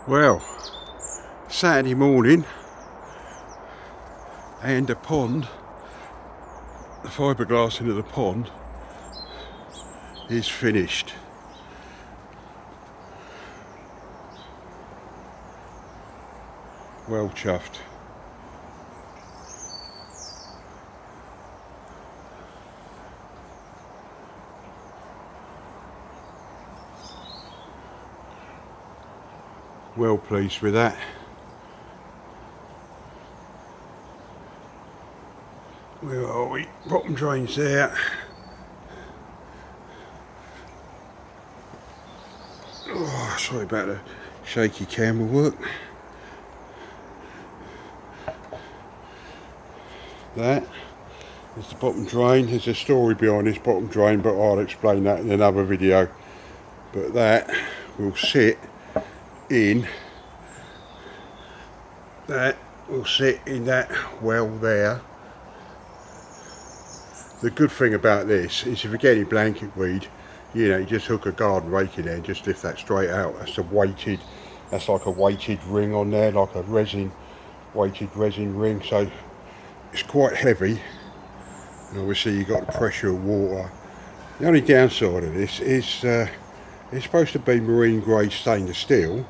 Well, Saturday morning, and the pond, the fiberglass into the pond is finished. Well chuffed. Well pleased with that. Where are we? Bottom drains there. Oh, sorry about the shaky camera work. That is the bottom drain. There's a story behind this bottom drain, but I'll explain that in another video. But that will sit in that well there. The good thing about this is if you get any blanket weed, you know, you just hook a garden rake in there and just lift that straight out. That's like a weighted ring on there, like a weighted resin ring. So it's quite heavy, and obviously you've got the pressure of water. The only downside of this is it's supposed to be marine grade stainless steel,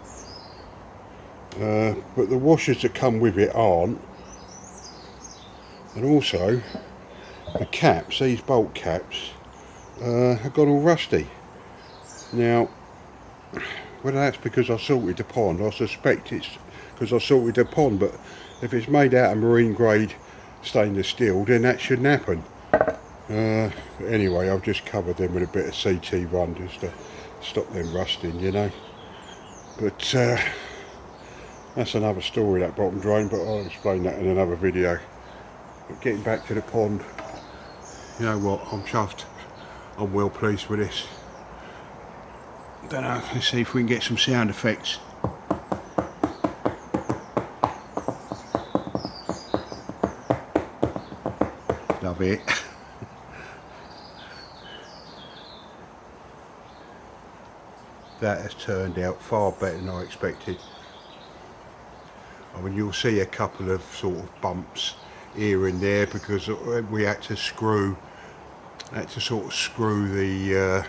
but the washers that come with it aren't, and also the caps, these bolt caps, have gone all rusty. Now, whether that's because I salted the pond, I suspect it's because I salted the pond, but if it's made out of marine grade stainless steel, then that shouldn't happen. Anyway, I've just covered them with a bit of CT1 just to stop them rusting, you know. But that's another story, that bottom drain, but I'll explain that in another video. But getting back to the pond, you know what, I'm chuffed. I'm well pleased with this. Don't know, let's see if we can get some sound effects. Love it. That has turned out far better than I expected. I mean, you'll see a couple of sort of bumps here and there because we had to sort of screw the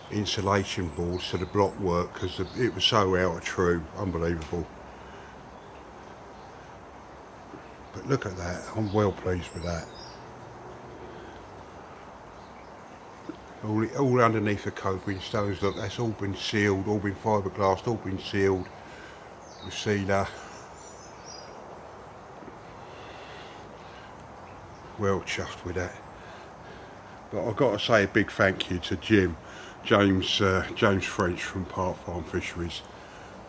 insulation boards to the block work because it was so out of true, unbelievable. But look at that, I'm well pleased with that. All underneath the coping stones, look, that's all been sealed, all been fiberglassed, all been sealed with sealer. Well chuffed with that. But I've got to say a big thank you to James French from Park Farm Fisheries.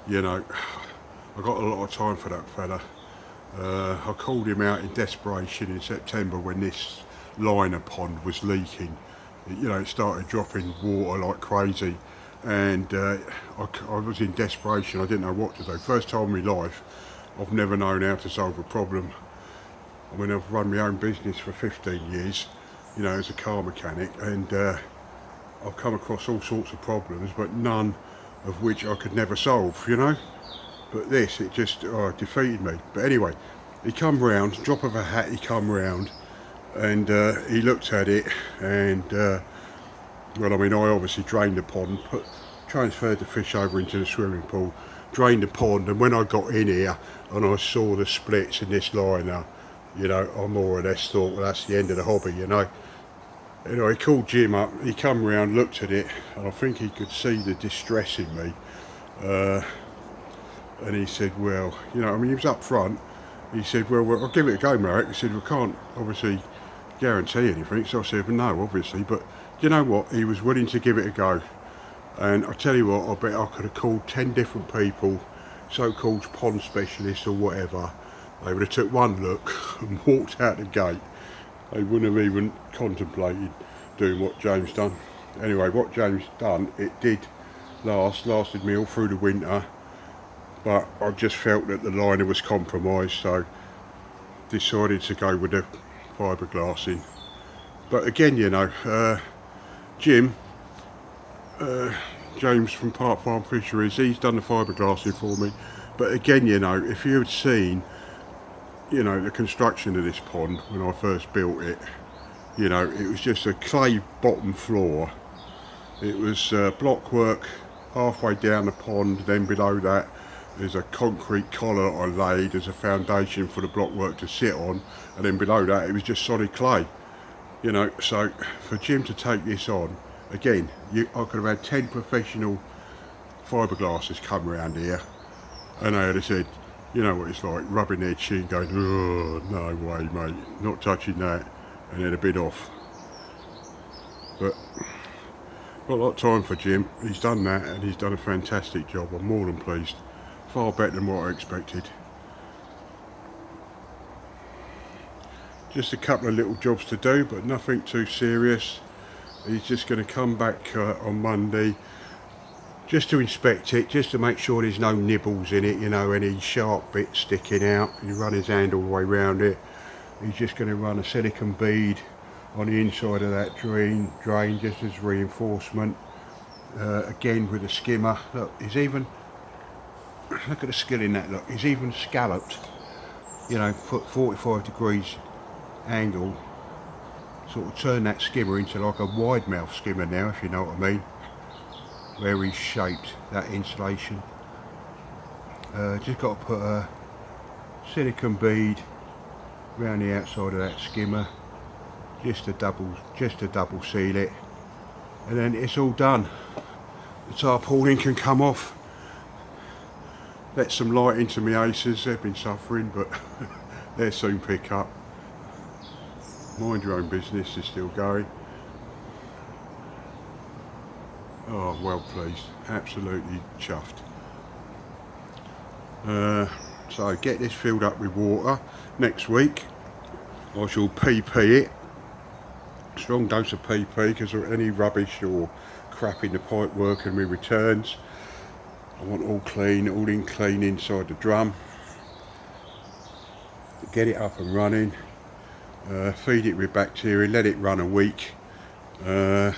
You know, I got a lot of time for that fella. I called him out in desperation in September when this liner pond was leaking. You know, it started dropping water like crazy, and I was in desperation. I didn't know what to do. First time in my life, I've never known how to solve a problem. I mean, I've run my own business for 15 years, you know, as a car mechanic, and I've come across all sorts of problems, but none of which I could never solve, you know. But this, it just defeated me. But anyway, he come round, drop of a hat, he come round, and he looked at it, and well, I mean, I obviously drained the pond, transferred the fish over into the swimming pool, drained the pond, and when I got in here and I saw the splits in this liner, you know, I more or less thought, well, that's the end of the hobby, you know. Anyway, he called Jim up, he come round, looked at it, and I think he could see the distress in me, and he said, well, you know, I mean, he was up front. He said, well, I'll give it a go, Marek. He said, we can't obviously guarantee anything. So I said, well, no, obviously, but you know what, he was willing to give it a go. And I tell you what, I bet I could have called 10 different people, so-called pond specialists or whatever. They would have took one look and walked out the gate. They wouldn't have even contemplated doing what James done. Anyway, what James done, it did lasted me all through the winter, but I just felt that the liner was compromised, so decided to go with the fiberglass in. But again, you know, Jim James from Park Farm Fisheries, he's done the fiberglassing for me. But again, you know, if you had seen, you know, the construction of this pond when I first built it, you know, it was just a clay bottom floor. It was block work halfway down the pond, then below that there's a concrete collar I laid as a foundation for the block work to sit on, and then below that it was just solid clay. You know, so for Jim to take this on, again, I could have had 10 professional fiberglassers come around here and they had said, you know what it's like, rubbing their chin going, oh, no way mate, not touching that, and then a bit off. But got a lot of time for Jim. He's done that and he's done a fantastic job. I'm more than pleased. Far better than what I expected. Just a couple of little jobs to do, but nothing too serious. He's just going to come back on Monday just to inspect it, just to make sure there's no nibbles in it, you know, any sharp bits sticking out. He run his hand all the way around it. He's just going to run a silicone bead on the inside of that drain just as reinforcement. Again with a skimmer. Look, he's even, look at the skill in that, look, he's even scalloped, you know, put 45 degrees angle, sort of turn that skimmer into like a wide mouth skimmer now, if you know what I mean, where he's shaped that insulation. Just got to put a silicone bead around the outside of that skimmer, just to double seal it, and then it's all done. The tarpaulin can come off. Let some light into my aces, they've been suffering, but they'll soon pick up. Mind your own business is still going. Oh, well pleased, absolutely chuffed. So get this filled up with water. Next week I shall PP it. Strong dose of PP, because any rubbish or crap in the pipe work and my returns, I want all clean, all in clean inside the drum. Get it up and running. Feed it with bacteria, let it run a week, and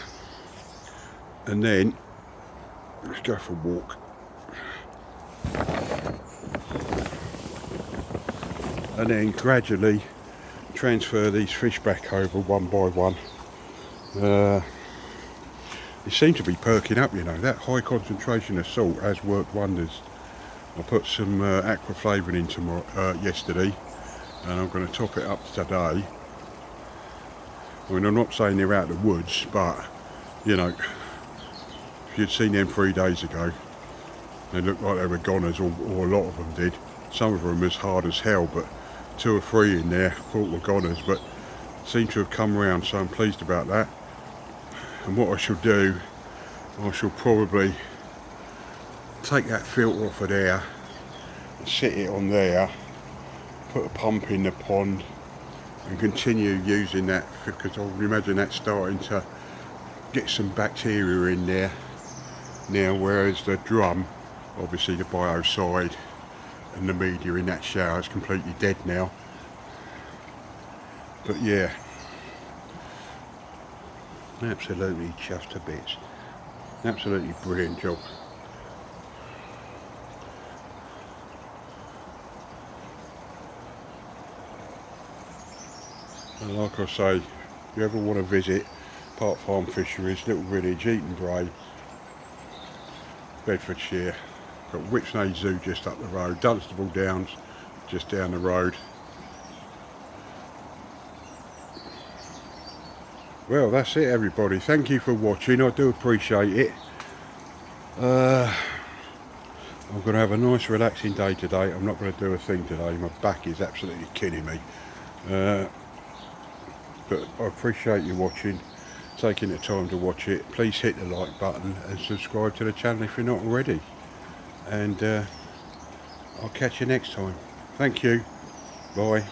then let's go for a walk. And then gradually transfer these fish back over one by one. They seem to be perking up, you know, that high concentration of salt has worked wonders. I put some aqua flavouring into yesterday, and I'm going to top it up today. I mean, I'm not saying they're out of the woods, but, you know, if you'd seen them 3 days ago, they looked like they were goners, or a lot of them did. Some of them as hard as hell, but 2 or 3 in there thought were goners, but seem to have come round, so I'm pleased about that. And what I shall do, I shall probably take that filter off of there and sit it on there, put a pump in the pond, and continue using that, because I would imagine that's starting to get some bacteria in there now, whereas the drum, obviously the biocide and the media in that shower is completely dead now. But yeah, absolutely chuffed to bits. Absolutely brilliant job. And like I say, if you ever want to visit Park Farm Fisheries, little village, Eaton Bray, Bedfordshire. Got Whipsnade Zoo just up the road, Dunstable Downs just down the road. Well, that's it everybody, thank you for watching, I do appreciate it. I'm going to have a nice relaxing day today. I'm not going to do a thing today, my back is absolutely killing me. But I appreciate you watching, taking the time to watch it. Please hit the like button and subscribe to the channel if you're not already. And I'll catch you next time. Thank you. Bye.